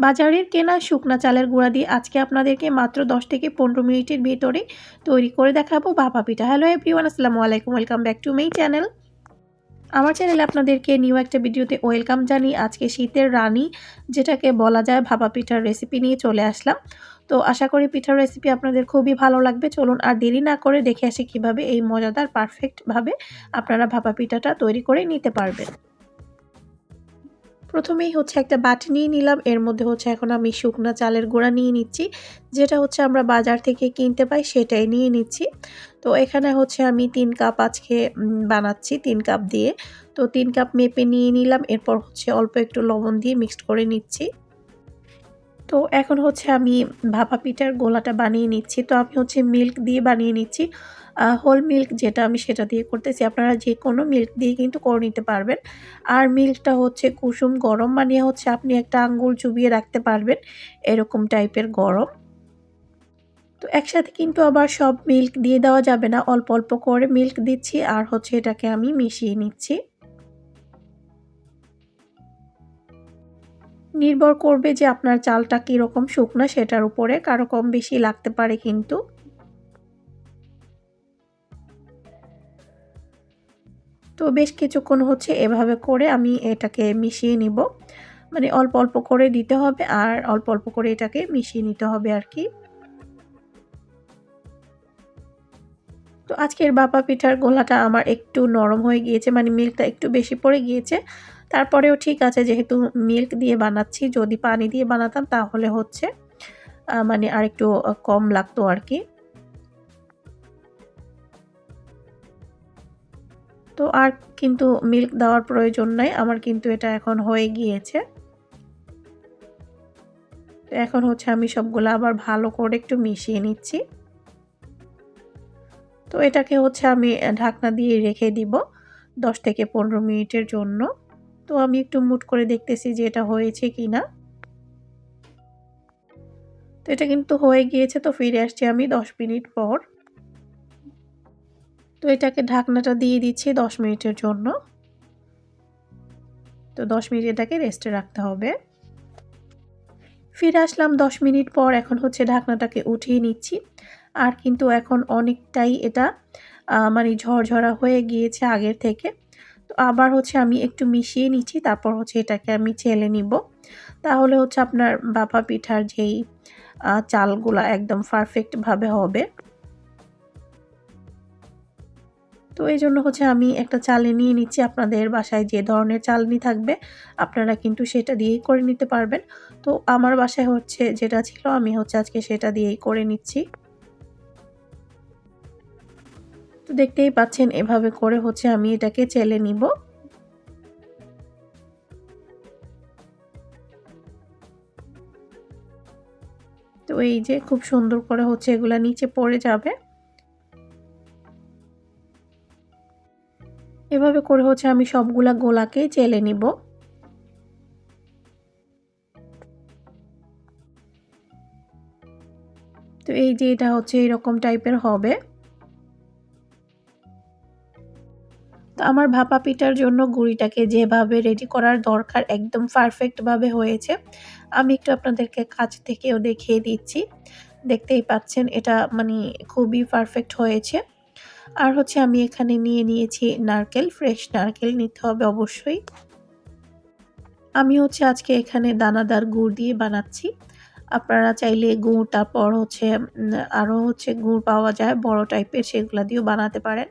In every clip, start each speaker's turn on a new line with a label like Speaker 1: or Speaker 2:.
Speaker 1: বাজারের কেনা শুকনা চালের গুঁড়া দিয়ে আজকে আপনাদেরকে মাত্র 10 থেকে 15 মিনিটের ভেতরে তৈরি করে দেখাবো ভাপা পিঠা। হ্যালো এভরিওয়ান, আসসালামু আলাইকুম। Welcome back to my channel. আমার চ্যানেলে আপনাদেরকে নিউ একটা ভিডিওতে ওয়েলকাম জানিয়ে আজকে শীতের রানী যেটাকে বলা যায় ভাপা পিঠার রেসিপি নিয়ে চলে আসলাম। তো আশা করি পিঠার রেসিপি আপনাদের খুবই ভালো লাগবে। চলুন আর দেরি না করে দেখে আসি কিভাবে এই মজাদার পারফেক্টভাবে আপনারা ভাপা পিঠাটা তৈরি করে নিতে পারবেন। প্রথমেই হচ্ছে একটা বাটি নিয়ে নিলাম। এর মধ্যে হচ্ছে এখন আমি শুকনা চালের গুঁড়া নিয়ে নিচ্ছি। যেটা হচ্ছে আমরা বাজার থেকে কিনতে পাই সেটাই নিয়ে নিচ্ছি। তো এখানে হচ্ছে আমি 3 কাপ আজকে বানাচ্ছি 3 কাপ দিয়ে। তো 3 কাপ মেপে নিয়ে নিলাম। এরপর হচ্ছে অল্প একটু লবণ দিয়ে মিক্সড করে নিচ্ছি। তো এখন হচ্ছে আমি ভাপা পিঠার গোলাটা বানিয়ে নিচ্ছি। তো আমি হচ্ছে মিল্ক দিয়ে বানিয়ে নিচ্ছি। হোল মিল্ক যেটা আমি সেটা দিয়ে করতেছি। আপনারা যেকোনো মিল্ক দিয়ে কিন্তু করে নিতে পারবেন। আর মিল্কটা হচ্ছে কুসুম গরম, মানে হচ্ছে আপনি একটা আঙ্গুল চুবিয়ে রাখতে পারবেন এরকম টাইপের গরম। তো একসাথে কিন্তু আবার সব মিল্ক দিয়ে দেওয়া যাবে না। অল্প, অল্প করে মিল্ক দিচ্ছি আর হচ্ছে এটাকে আমি মিশিয়ে নিচ্ছি। নির্ভর করবে যে আপনার চালটা কীরকম শুকনা সেটার উপরে, কারো কম বেশি লাগতে পারে কিন্তু। তো বেশ কিছুক্ষণ হচ্ছে এভাবে করে আমি এটাকে মিশিয়ে নিব। মানে অল্প, অল্প করে দিতে হবে আর অল্প, অল্প করে এটাকে মিশিয়ে নিতে হবে আর কি। তো আজকের ভাপা পিঠার গোলাটা আমার একটু নরম হয়ে গিয়েছে, মানে মিল্কটা একটু বেশি পড়ে গিয়েছে। তারপরেও ঠিক আছে, যেহেতু মিল্ক দিয়ে বানাচ্ছি, যদি পানি দিয়ে বানাতাম তাহলে হচ্ছে মানে আরেকটু কম লাগতো আর কি। তো আর কিন্তু মিল্ক দেওয়ার প্রয়োজন নাই, আমার কিন্তু এটা এখন হয়ে গিয়েছে। তো এখন হচ্ছে আমি সবগুলো আবার ভালো করে একটু মিশিয়ে নিচ্ছি। তো এটাকে হচ্ছে আমি ঢাকনা দিয়ে রেখে দিব 10 থেকে 15 মিনিটের জন্য। তো আমি একটু মুট করে দেখতেছি যে এটা হয়েছে কিনা। তো এটা কিন্তু হয়ে গিয়েছে। তো ফিরে আসছি আমি 10 মিনিট পর। তো এটাকে ঢাকনাটা দিয়ে দিচ্ছি 10 মিনিটের জন্য। তো 10 মিনিট এটাকে রেস্টে রাখতে হবে। ফিরে আসলাম 10 মিনিট পর। এখন হচ্ছে ঢাকনাটাকে উঠিয়ে নিচ্ছি। আর কিন্তু এখন অনেকটাই এটা মানে ঝরঝরা হয়ে গিয়েছে আগের থেকে। তো আবার হচ্ছে আমি একটু মিশিয়ে নিচ্ছি, তারপর হচ্ছে এটাকে আমি চেলে নিব। তাহলে হচ্ছে আপনার ভাপা পিঠার যেই চালগুলা একদম পারফেক্টভাবে হবে। তো এইজন্য হচ্ছে আমি একটা চালনি নিয়ে নিচ্ছি। আপনাদের বাসায় যে ধরনের চালনি থাকবে আপনারা কিন্তু সেটা দিয়েই করে নিতে পারবেন। তো আমার বাসায় হচ্ছে যেটা ছিল আমি হচ্ছে আজকে সেটা দিয়েই করে নিচ্ছি। তো দেখতেই পাচ্ছেন এভাবে করে হচ্ছে আমি এটাকে চেলে নিব। তো এই যে খুব সুন্দর করে হচ্ছে এগুলা নিচে পড়ে যাবে। এভাবে করে হচ্ছে আমি সবগুলা গোলাকেই চেলে নিব। তো এই যে এটা হচ্ছে এরকম টাইপের হবে। তো আমার ভাপা পিঠার জন্য গুঁড়িটাকে যেভাবে রেডি করার দরকার একদম পারফেক্টভাবে হয়েছে। আমি একটু আপনাদেরকে কাছ থেকেও দেখিয়ে দিচ্ছি। দেখতেই পাচ্ছেন এটা মানে খুবই পারফেক্ট হয়েছে। আর হচ্ছে আমি এখানে নিয়ে নিয়েছি নারকেল, ফ্রেশ নারকেল নিতে হবে অবশ্যই। আমি হচ্ছে আজকে এখানে দানাদার গুড় দিয়ে বানাচ্ছি। আপনারা চাইলে গুড়, তারপর হচ্ছে আরও হচ্ছে গুড় পাওয়া যায় বড় টাইপের, সেগুলা দিয়েও বানাতে পারেন।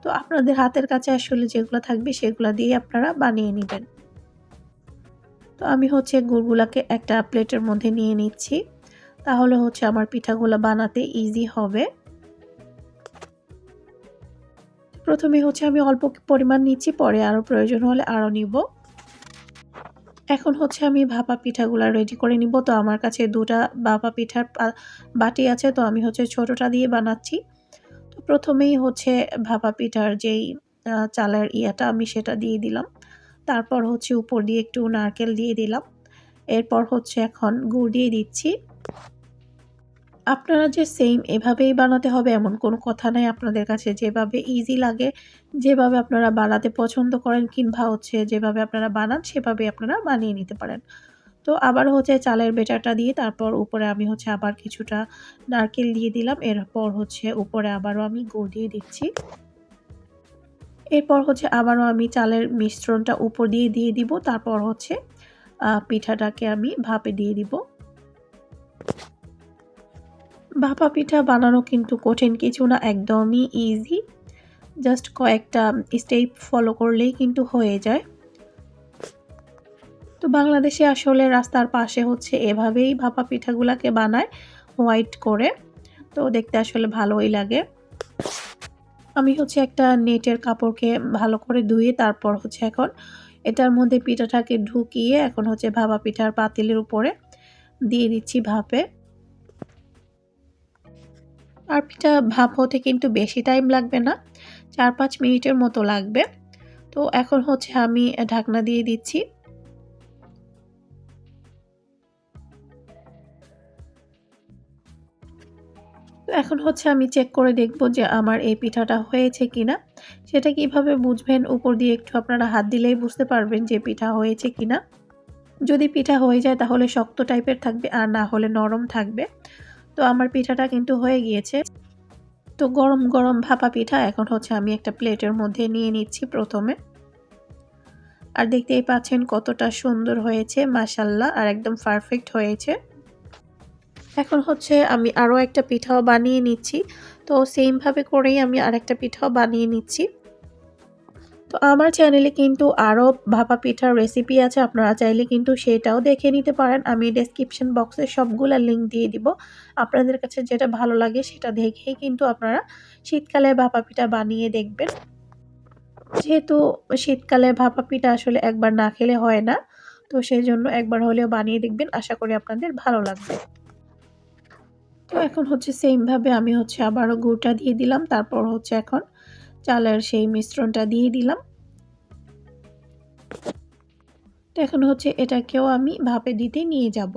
Speaker 1: তো আপনাদের হাতের কাছে আসলে যেগুলো থাকবে সেগুলা দিয়েই আপনারা বানিয়ে নিবেন। তো আমি হচ্ছে গুড়গুলাকে একটা প্লেটের মধ্যে নিয়ে নিচ্ছি। তাহলে হচ্ছে আমার পিঠাগুলা বানাতে ইজি হবে। প্রথমে হচ্ছে আমি অল্প পরিমাণ নিচ্ছি, পরে আরও প্রয়োজন হলে আরও নিব। এখন হচ্ছে আমি ভাপা পিঠাগুলা রেডি করে নিব। তো আমার কাছে ২ টা ভাপা পিঠার বাটি আছে। তো আমি হচ্ছে ছোটটা দিয়ে বানাচ্ছি। তো প্রথমেই হচ্ছে ভাপা পিঠার যেই চালের ইয়াটা আমি সেটা দিয়ে দিলাম। তারপর হচ্ছে উপর দিয়ে একটু নারকেল দিয়ে দিলাম। এরপর হচ্ছে এখন গুড় দিয়ে দিচ্ছি। আপনারা যে সেইম এভাবেই বানাতে হবে এমন কোনো কথা নাই। আপনাদের কাছে যেভাবে ইজি লাগে, যেভাবে আপনারা বানাতে পছন্দ করেন কিংবা হচ্ছে যেভাবে আপনারা বানান সেভাবেই আপনারা বানিয়ে নিতে পারেন। তো আবার হচ্ছে চালের বেটাটা দিয়ে তারপর উপরে আমি হচ্ছে আবার কিছুটা নারকেল দিয়ে দিলাম। এরপর হচ্ছে উপরে আবারও আমি গুড় দিয়ে দিচ্ছি। এরপর হচ্ছে আবারও আমি চালের মিশ্রণটা উপর দিয়ে দিব। তারপর হচ্ছে পিঠাটাকে আমি ভাপে দিয়ে দিব। ভাপা পিঠা বানানো কিন্তু কঠিন কিছু না, একদমই ইজি। জাস্ট কয়েকটা স্টেপ ফলো করলেই কিন্তু হয়ে যায়। তো বাংলাদেশে আসলে রাস্তার পাশে হচ্ছে এভাবেই ভাপা পিঠাগুলাকে বানায় হোয়াইট করে। তো দেখতে আসলে ভালোই লাগে। আমি হচ্ছে একটা নেটের কাপড়কে ভালো করে ধুয়ে তারপর হচ্ছে এখন এটার মধ্যে পিঠাটাকে ঢুকিয়ে এখন হচ্ছে ভাপা পিঠার পাতিলের উপরে দিয়ে দিচ্ছি ভাপে। আর পিঠা ভাপ হতে কিন্তু বেশি টাইম লাগবে না, ৪-৫ মিনিটের মতো লাগবে। তো এখন হচ্ছে আমি ঢাকনা দিয়ে দিচ্ছি। তো এখন হচ্ছে আমি চেক করে দেখব যে আমার এই পিঠাটা হয়েছে কিনা। সেটা কিভাবে বুঝবেন? উপর দিয়ে একটু আপনারা হাত দিলেই বুঝতে পারবেন যে পিঠা হয়েছে কিনা। যদি পিঠা হয়ে যায় তাহলে শক্ত টাইপের থাকবে, আর না হলে নরম থাকবে। তো আমার পিঠাটা কিন্তু হয়ে গিয়েছে। তো গরম, গরম ভাপা পিঠা এখন হচ্ছে আমি একটা প্লেটের মধ্যে নিয়ে নিচ্ছি প্রথমে। আর দেখতেই পাচ্ছেন কতটা সুন্দর হয়েছে মাশাআল্লাহ, আর একদম পারফেক্ট হয়েছে। এখন হচ্ছে আমি আরও একটা পিঠাও বানিয়ে নিচ্ছি। তো সেম ভাবে করেই আমি আরেকটা পিঠাও বানিয়ে নিচ্ছি। তো আমার চ্যানেলে কিন্তু আরও ভাপা পিঠার রেসিপি আছে, আপনারা চাইলে কিন্তু সেটাও দেখে নিতে পারেন। আমি ডেসক্রিপশন বক্সে সবগুলা লিঙ্ক দিয়ে দিব। আপনাদের কাছে যেটা ভালো লাগে সেটা দেখেই কিন্তু আপনারা শীতকালে ভাপা পিঠা বানিয়ে দেখবেন। যেহেতু শীতকালে ভাপা পিঠা আসলে একবার না খেলে হয় না, তো সেজন্য একবার হলেও বানিয়ে দেখবেন। আশা করি আপনাদের ভালো লাগবে। তো এখন হচ্ছে সেম ভাবে আমি হচ্ছে আবারও গুড়টা দিয়ে দিলাম। তারপর হচ্ছে এখন চালের সেই মিশ্রণটা দিয়ে দিলাম। তো এখন হচ্ছে এটাকেও আমি ভাপে দিতে নিয়ে যাব।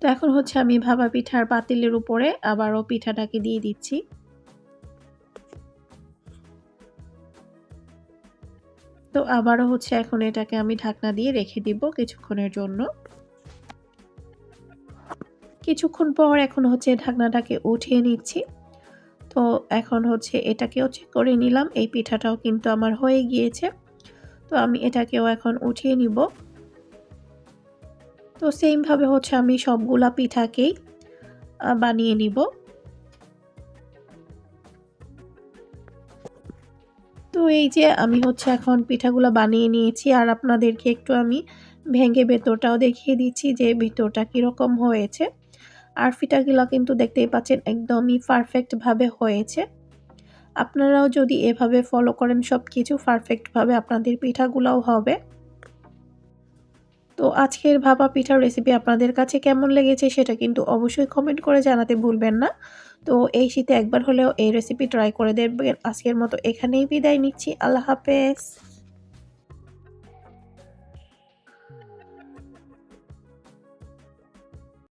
Speaker 1: তো এখন হচ্ছে আমি ভাপা পিঠার পাতিলের উপরে আবারও পিঠাটাকে দিয়ে দিচ্ছি। তো আবারও হচ্ছে এখন এটাকে আমি ঢাকনা দিয়ে রেখে দিব কিছুক্ষণের জন্য। কিছুক্ষণ পর এখন হচ্ছে ঢাকনাটাকে উঠিয়ে নিচ্ছি। তো এখন হচ্ছে এটাকেও চেক করে নিলাম। এই পিঠাটাও কিন্তু আমার হয়ে গিয়েছে। তো আমি এটাকেও এখন উঠিয়ে নিব। তো সেম ভাবে হচ্ছে আমি সবগুলা পিঠাকেই বানিয়ে নিব। তো এই যে আমি হচ্ছে এখন পিঠাগুলা বানিয়ে নিয়েছি, আর আপনাদেরকে একটু আমি ভেঙে ভেতরটাও দেখিয়ে দিচ্ছি যে ভিতরটা কীরকম হয়েছে। আর পিঠাগুলা কিন্তু দেখতেই পাচ্ছেন একদমই পারফেক্ট ভাবে হয়েছে। আপনারাও যদি এভাবে ফলো করেন সবকিছু পারফেক্ট ভাবে আপনাদের পিঠাগুলাও হবে। তো আজকের ভাপা পিঠার রেসিপি আপনাদের কাছে কেমন লেগেছে সেটা কিন্তু অবশ্যই কমেন্ট করে জানাতে ভুলবেন না। তো এই শীতে একবার হলেও এই রেসিপি ট্রাই করে দেখবেন। আজকের মতো এখানেই বিদায় নিচ্ছি। আল্লাহ হাফেজ।